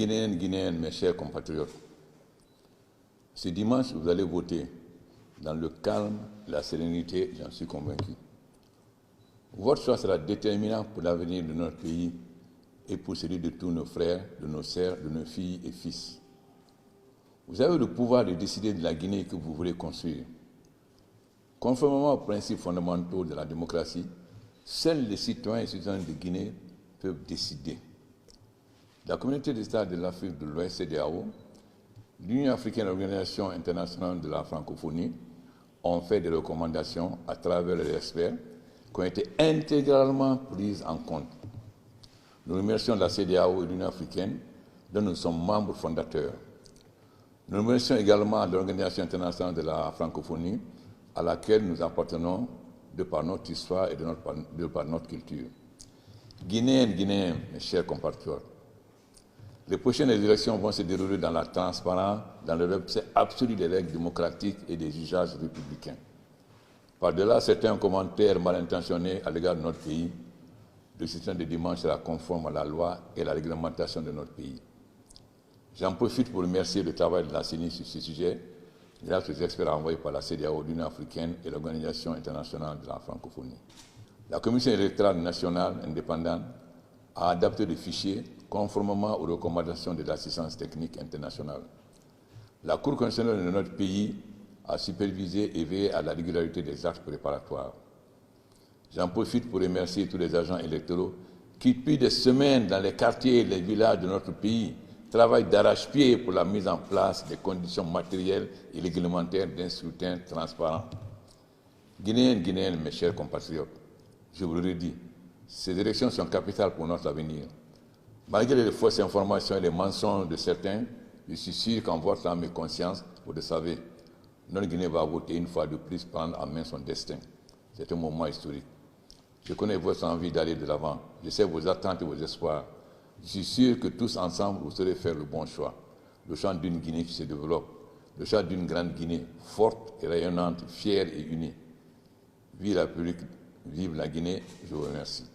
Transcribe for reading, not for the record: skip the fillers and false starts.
Guinéennes, Guinéennes, mes chers compatriotes, ce dimanche, vous allez voter dans le calme, la sérénité, j'en suis convaincu. Votre choix sera déterminant pour l'avenir de notre pays et pour celui de tous nos frères, de nos sœurs, de nos filles et fils. Vous avez le pouvoir de décider de la Guinée que vous voulez construire. Conformément aux principes fondamentaux de la démocratie, seuls les citoyens et citoyennes de Guinée peuvent décider. La communauté d'États de l'Afrique de l'Ouest, CEDEAO, l'Union africaine et l'Organisation internationale de la francophonie ont fait des recommandations à travers les experts qui ont été intégralement prises en compte. Nous remercions la CEDEAO et l'Union africaine dont nous sommes membres fondateurs. Nous remercions également l'Organisation internationale de la francophonie à laquelle nous appartenons de par notre histoire et de par notre culture. Guinéennes, Guinéens, mes chers compatriotes, les prochaines élections vont se dérouler dans la transparence, dans le respect absolu des règles démocratiques et des usages républicains. Par-delà certains commentaires mal intentionnés à l'égard de notre pays, le système de dimanche sera conforme à la loi et à la réglementation de notre pays. J'en profite pour remercier le travail de la CENI sur ce sujet, grâce aux experts envoyés par la CEDEAO, l'Union africaine et l'Organisation internationale de la francophonie. La Commission électorale nationale indépendante a adapté le fichier conformément aux recommandations de l'assistance technique internationale. La Cour constitutionnelle de notre pays a supervisé et veillé à la régularité des actes préparatoires. J'en profite pour remercier tous les agents électoraux qui, depuis des semaines, dans les quartiers et les villages de notre pays, travaillent d'arrache-pied pour la mise en place des conditions matérielles et réglementaires d'un scrutin transparent. Guinéennes, Guinéennes, mes chers compatriotes, je vous le redis, ces élections sont capitales pour notre avenir. Malgré les fausses informations et les mensonges de certains, je suis sûr qu'en votre âme et conscience, vous le savez, notre Guinée va voter une fois de plus, prendre en main son destin. C'est un moment historique. Je connais votre envie d'aller de l'avant. Je sais vos attentes et vos espoirs. Je suis sûr que tous ensemble, vous saurez faire le bon choix. Le choix d'une Guinée qui se développe. Le choix d'une grande Guinée, forte et rayonnante, fière et unie. Vive la République, vive la Guinée. Je vous remercie.